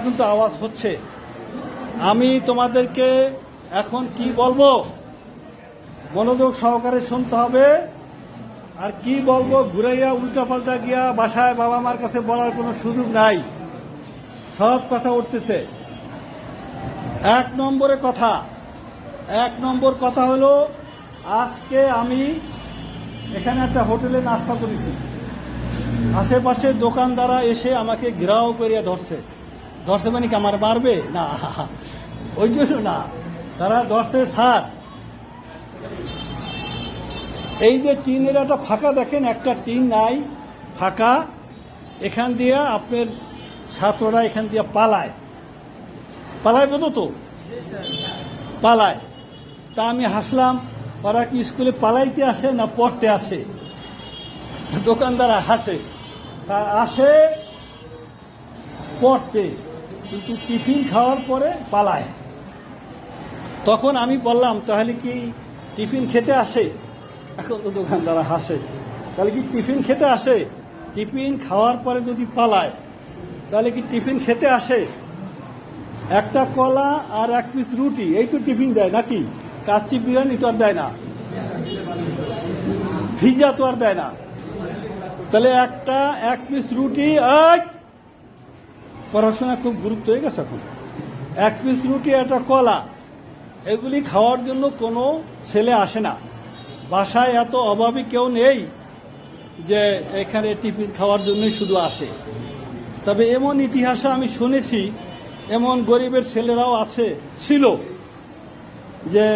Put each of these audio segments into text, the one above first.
কিন্তু আওয়াজ হচ্ছে। আমি তোমাদেরকে এখন কি বলবো মনোযোগ সহকারে শুনতে হবে। আর কি বলবো ঘুরাইয়া উল্টাপাল্টা গিয়া বাসায় বাবা মার কাছে বলার কোনো সুযোগ নাই। সব কথা উঠতেছে। এক নম্বর কথা হলো, আজকে আমি এখানে একটা হোটেলে নাস্তা করেছি। আশেপাশে দোকানদাররা এসে আমাকে ঘেরাও করিয়া ধরছে মানে কি আমার মারবে না, ওই জন্য না, তারা ধরছে স্যার এই যে টিনের একটা ফাঁকা দেখেন, একটা টিন নাই ফাঁকা, এখান দিয়ে আপনার ছাত্ররা এখান দিয়ে পালায় বোঝো তো, পালায়। তা আমি হাসলাম, ওরা কি স্কুলে পালাইতে আসে না পড়তে আসে? দোকানদাররা হাসে, তা আসে পড়তে, কিন্তু টিফিন খাওয়ার পরে পালায়। তখন আমি বললাম তাহলে কি টিফিন খেতে আসে? এখন তো দোকানদাররা হাসে, তাহলে কি টিফিন খেতে আসে? টিফিন খাওয়ার পরে যদি পালায় তাহলে কি টিফিন খেতে আসে? একটা কলা আর এক পিস রুটি এই তো টিফিন দেয় নাকি? কাচ্চি বিরিয়ানি তো আর দেয় না, ভিজা তো আর দেয় না। তাহলে এক পিস রুটি, পড়াশোনা খুব গুরুত্ব হয়ে গেছে এখন। এক পিস রুটি, একটা কলা, এগুলি খাওয়ার জন্য কোনো ছেলে আসে না। বাসায় এত অভাবী কেউ নেই যে এখানে টিফিন খাওয়ার জন্যই শুধু আসে। তবে এমন ইতিহাসে আমি শুনেছি, এমন গরিবের ছেলেরাও ছিল যে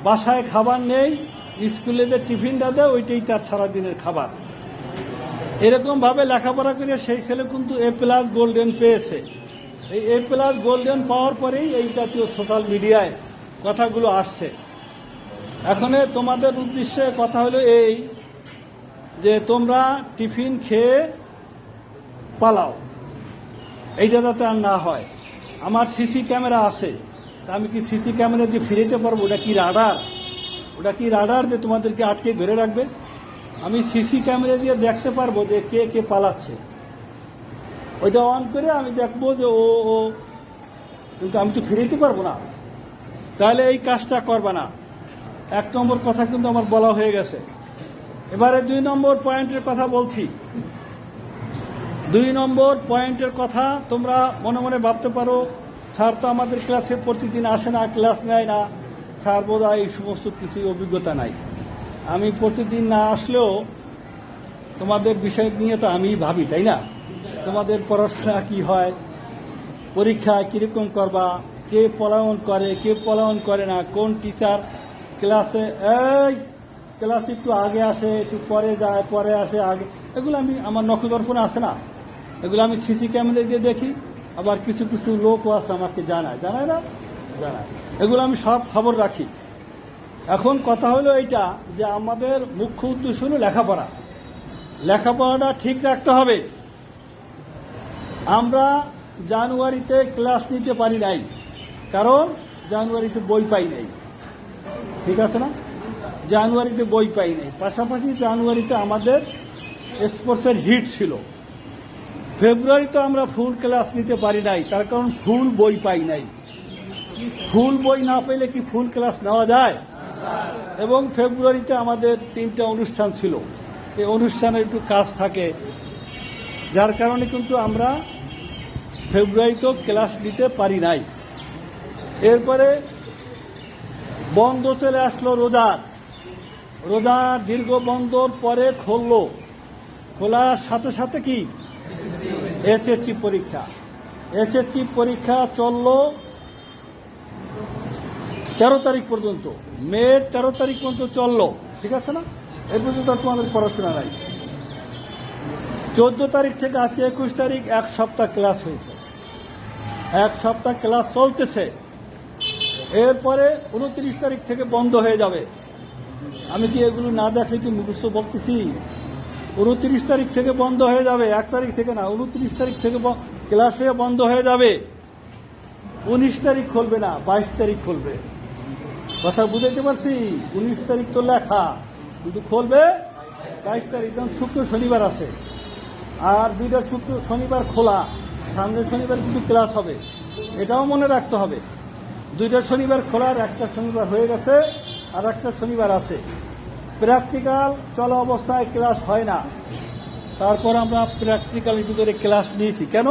বাসায় খাবার নেই, স্কুলে যে টিফিনটা দেয় ওইটাই তার সারাদিনের খাবার। এরকমভাবে লেখাপড়া করে সেই ছেলে কিন্তু A+ গোল্ডেন পেয়েছে। এই A+ গোল্ডেন পাওয়ার পরেই এই জাতীয় সোশ্যাল মিডিয়ায় কথাগুলো আসছে। এখন তোমাদের উদ্দেশ্যে কথা হলো এই যে তোমরা টিফিন খেয়ে পালাও, এইটা যাতে আর না হয়। আমার সিসি ক্যামেরা আছে, তা আমি কি সিসি ক্যামেরা দিয়ে ফিরেতে পারবো? ওটা কি রাডার যে তোমাদেরকে আটকে ধরে রাখবে? আমি সিসি ক্যামেরা দিয়ে দেখতে পারবো যে কে কে পালাচ্ছে। ওইটা অন করে আমি দেখবো যে ও, কিন্তু আমি তো ফিরেতে পারবো না। তাহলে এই কাজটা করবে না। 1 নম্বর কথা কিন্তু আমার বলা হয়ে গেছে। এবারে 2 নম্বর পয়েন্টের কথা বলছি। 2 নম্বর পয়েন্টের কথা তোমরা মনে মনে ভাবতে পারো, স্যার তো আমাদের ক্লাসে প্রতিদিন আসে না, ক্লাস নেয় না, স্যার বোধহয় এই সমস্ত কিছুই অভিজ্ঞতা নাই। আমি প্রতিদিন না আসলেও তোমাদের বিষয় নিয়ে তো আমি ভাবি, তাই না? তোমাদের পড়াশোনা কি হয়, পরীক্ষায় কীরকম করবা, কে পলায়ন করে কে পলায়ন করে না, কোন টিচার ক্লাসে একটু আগে আসে, একটু পরে যায়, পরে আসে, আগে, এগুলো আমি আমার নখদর্পণে আসে না, এগুলো আমি সিসি ক্যামেরা দিয়ে দেখি। আবার কিছু কিছু লোকও আছে আমাকে জানায় না, এগুলো আমি সব খবর রাখি। এখন কথা হলো এইটা যে আমাদের মুখ্য উদ্দেশ্য হলো লেখাপড়াটা ঠিক রাখতে হবে। আমরা জানুয়ারিতে ক্লাস নিতে পারি নাই, কারণ জানুয়ারিতে বই পাই নাই, ঠিক আছে না? জানুয়ারিতে বই পাই নাই, পাশাপাশি জানুয়ারিতে আমাদের স্পোর্টসের হিট ছিল। ফেব্রুয়ারিতে আমরা ফুল ক্লাস নিতে পারি নাই, তার কারণ ফুল বই পাই নাই। ফুল বই না পেলে কি ফুল ক্লাস নেওয়া যায়? এবং ফেব্রুয়ারিতে আমাদের 3টা অনুষ্ঠান ছিল, এই অনুষ্ঠানে একটু কাজ থাকে, যার কারণে কিন্তু আমরা ফেব্রুয়ারিতেও ক্লাস নিতে পারি নাই। এরপরে বন্ধ চলে আসলো রোজার দীর্ঘ বন্ধর পরে খোলার সাথে সাথে কি এসএসসি পরীক্ষা চললো 13 তারিখ পর্যন্ত, মে 13 তারিখ পর্যন্ত চললো, ঠিক আছে না? এই পর্যন্ত তোমাদের পড়াশোনা নাই। 14 তারিখ থেকে আজকে 21 তারিখ, 1 সপ্তাহ ক্লাস হয়েছে, 1 সপ্তাহ ক্লাস চলতেছে। এরপরে 29 তারিখ থেকে বন্ধ হয়ে যাবে। আমি কি এগুলো না দেখলে কি মুখস্থ বলতেছি? 29 তারিখ থেকে বন্ধ হয়ে যাবে, 1 তারিখ থেকে না, 29 তারিখ থেকে ক্লাস হয়ে বন্ধ হয়ে যাবে। 19 তারিখ খুলবে না, 22 তারিখ খুলবে। কথা বুঝাইতে পারছি? 19 তারিখ তো লেখা, কিন্তু খুলবে 22 তারিখ। শুক্র শনিবার আছে, আর 2টা শুক্র শনিবার খোলা, সামনে শনিবার কিন্তু ক্লাস হবে, এটাও মনে রাখতে হবে। 2টা শনিবার খোলার, একটা শনিবার হয়ে গেছে, আর একটা শনিবার আছে। প্র্যাকটিক্যাল চলা অবস্থায় ক্লাস হয় না, তারপর আমরা প্র্যাকটিক্যালের ভিতরে ক্লাস নিয়েছি। কেন?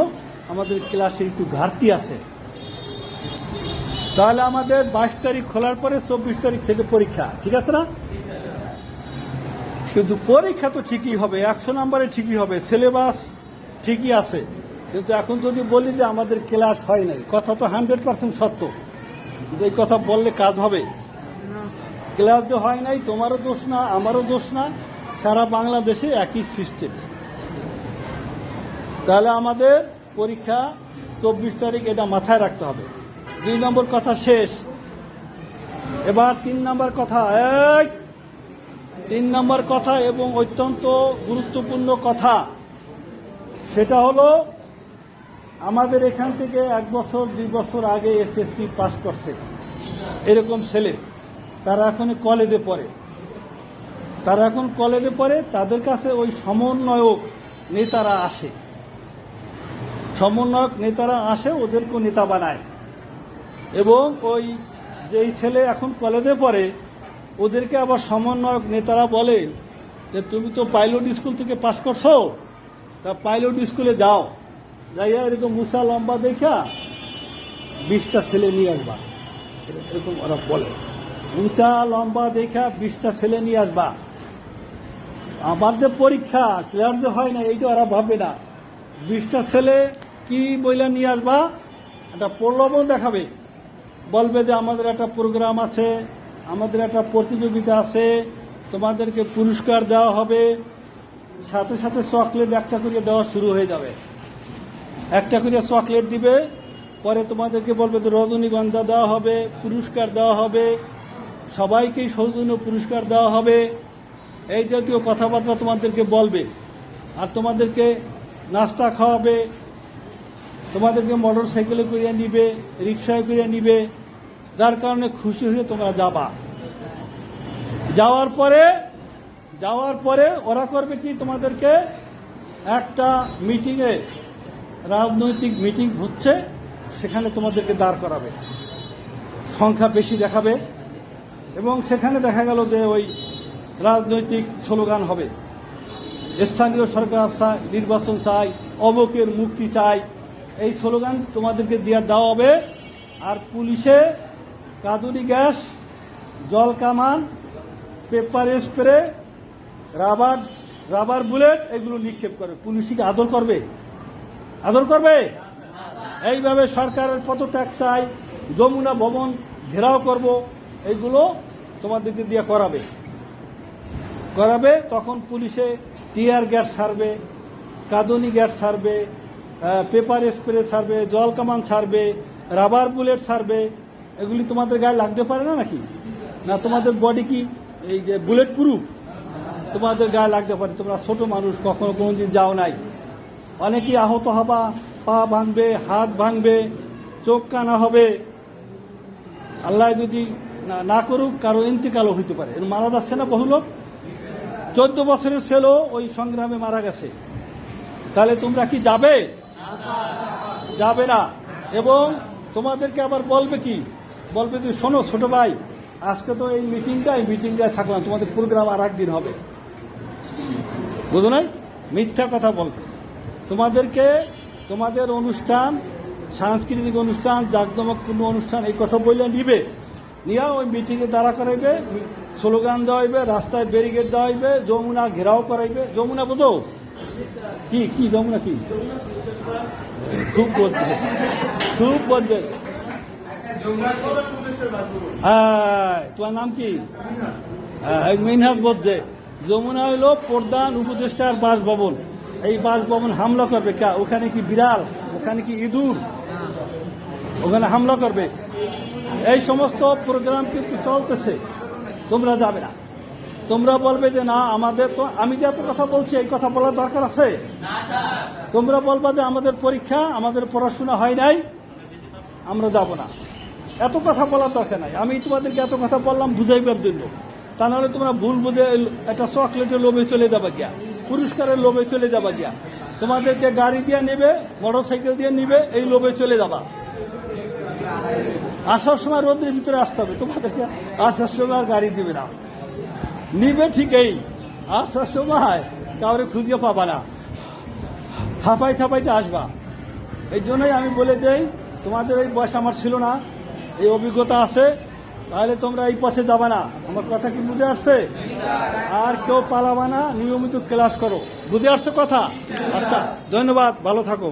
আমাদের ক্লাসের একটু ঘাটতি আছে। তাহলে আমাদের 22 তারিখ খোলার পরে 24 তারিখ থেকে পরীক্ষা, ঠিক আছে না? কিন্তু পরীক্ষা তো ঠিকই হবে, 100 নম্বরে ঠিকই হবে, সিলেবাস ঠিকই আছে। কিন্তু এখন যদি বলি যে আমাদের ক্লাস হয় নাই, কথা তো 100% সত্য, কিন্তু এই কথা বললে কাজ হবে? ক্লাস যে হয় নাই তোমারও দোষ না, আমারও দোষ না, সারা বাংলাদেশে একই সিস্টেম। তাহলে আমাদের পরীক্ষা 24 তারিখ, এটা মাথায় রাখতে হবে। 2 নম্বর কথা শেষ, এবার 3 নম্বর কথা। 3 নম্বর কথা এবং অত্যন্ত গুরুত্বপূর্ণ কথা, সেটা হলো আমাদের এখান থেকে 1 বছর 2 বছর আগে এসএসসি পাস করছে এরকম ছেলে, তারা এখন কলেজে পড়ে। তাদের কাছে ওই সমন্বয়ক নেতারা আসে, ওদেরকে নেতা বানায়। এবং ওই যেই ছেলে এখন কলেজে পড়ে, ওদেরকে আবার সমন্বয়ক নেতারা বলে যে তুমি তো পাইলট স্কুল থেকে পাস করছো, তা পাইলট স্কুলে যাও, যাইয়া এরকম মুসা লম্বা দেখা 20টা ছেলে নিয়ে আসবা। এরকম ওরা বলে, উঁচা লম্বা দেখা 20টা ছেলে নিয়ে আসবা। আমাদের পরীক্ষা ক্লিয়ার যে হয় না এইটা ওরা ভাববে না। 20টা ছেলে কি বইলা নিয়ে আসবা, একটা প্রলোভন দেখাবে, বলবে যে আমাদের একটা প্রোগ্রাম আছে, আমাদের একটা প্রতিযোগিতা আছে, তোমাদেরকে পুরস্কার দেওয়া হবে। সাথে সাথে চকলেট একটা করে দেওয়া শুরু হয়ে যাবে, একটা করে চকলেট দিবে। পরে তোমাদেরকে বলবে যে রজনীগন্ধা দেওয়া হবে, পুরস্কার দেওয়া হবে, সবাইকেই সৌজন্য পুরস্কার দেওয়া হবে, এই জাতীয় কথাবার্তা তোমাদেরকে বলবে। আর তোমাদেরকে নাস্তা খাওয়াবে, তোমাদেরকে মোটর সাইকেলে করে নিবে, রিক্সায় করে নিবে, যার কারণে খুশি হয়ে তোমরা যাবা। যাওয়ার পরে ওরা করবে কি, তোমাদেরকে একটা মিটিংয়ে, রাজনৈতিক মিটিং হচ্ছে, সেখানে তোমাদেরকে দাঁড় করাবে, সংখ্যা বেশি দেখাবে, এবং সেখানে দেখা গেল যে ওই রাজনৈতিক স্লোগান হবে, স্থানীয় সরকার চাই, নির্বাচন চাই, অবকের মুক্তি চাই, এই স্লোগান তোমাদেরকে দেওয়া হবে। আর পুলিশে কাঁদুনি গ্যাস, জল কামান, পেপার স্প্রে, রাবার বুলেট এগুলো নিক্ষেপ করবে। পুলিশকে আদর করবে? এইভাবে সরকারের পদত্যাগ চাই, যমুনা ভবন ঘেরাও করব, এইগুলো তোমাদেরকে দিয়ে করাবে। তখন পুলিশে টিয়ার গ্যাস ছাড়বে, কাঁদুনি গ্যাস ছাড়বে, পেপার স্প্রে ছাড়বে, জল কামান ছাড়বে, রাবার বুলেট ছাড়বে। এগুলি তোমাদের গায়ে লাগতে পারে না নাকি? না তোমাদের বডি কি এই যে বুলেট প্রুফ? তোমাদের গায়ে লাগতে পারে, তোমরা ছোট মানুষ, কখনো কোনোদিন যাও নাই। অনেকেই আহত হবা, পা ভাঙবে, হাত ভাঙবে, চোখ কানা হবে, আল্লাহ যদি না করুক কারো ইন্তেকালও হইতে পারে। মারা যাচ্ছে না বহু লোক, 14 বছরের ছেলেও ওই সংগ্রামে মারা গেছে। তাহলে তোমরা কি যাবে না? এবং তোমাদেরকে আবার বলবে যে শোনো ছোট ভাই, আজকে তো এই মিটিংটায় থাকলাম, তোমাদের প্রোগ্রাম আর একদিন হবে, বুঝো নাই? মিথ্যা কথা বলবে। তোমাদেরকে তোমাদের অনুষ্ঠান, সাংস্কৃতিক অনুষ্ঠান, জাঁকজমকপূর্ণ অনুষ্ঠান, এই কথা বললে নিয়ে ওই মিটিংয়ে দাঁড়া করাইবে, স্লোগান দেওয়া হইবে, রাস্তায় ব্যারিকেড দেওয়া হইবে, যমুনা ঘেরাও করাইবে। যমুনা বোঝো কি যমুনা কি? খুব বলছে। হ্যাঁ, তোমার নাম কি? মিনহাজ বলছে যমুনা হইল প্রধান উপদেষ্টার বাসভবন। এই বাসভবন হামলা করবে, ওখানে কি বিড়াল, ওখানে কি ইঁদুর, ওখানে হামলা করবে। এই সমস্ত প্রোগ্রাম কিন্তু চলতেছে, তোমরা যাবে না। তোমরা বলবে যে না, আমাদের তো, আমি যে এত কথা বলছি এই কথা বলার দরকার আছে? তোমরা বলবা যে আমাদের পরীক্ষা, আমাদের পড়াশোনা হয় নাই, আমরা যাব না। এত কথা বলার দরকার নাই। আমি তোমাদেরকে এত কথা বললাম বুঝাইবার জন্য, তা নাহলে তোমরা ভুল বুঝে একটা চকলেটের লোভে চলে যাবা গিয়া, পুরস্কারের লোভে চলে যাবা গিয়া। তোমাদেরকে গাড়ি দিয়ে নেবে, মোটর সাইকেল দিয়ে নিবে, এই লোভে চলে যাবা। আসার সময় রোদ্রের ভিতরে আসতে হবে, তোমাদেরকে আসার সময় আর গাড়ি দিবে না। নিবে ঠিকই, আসার সময় কাউরে খুঁজে পাবা না, হাঁপাই থাপাইতে আসবা। এই জন্যই আমি বলে দেই, তোমাদের এই বয়স আমার ছিল না, এই অভিজ্ঞতা আছে, তাহলে তোমরা এই পথে যাবা না। আমার কথা কি বুঝে আসছে? আর কেউ পালাবা না, নিয়মিত ক্লাস করো। বুঝে আসছে কথা? আচ্ছা, ধন্যবাদ, ভালো থাকো।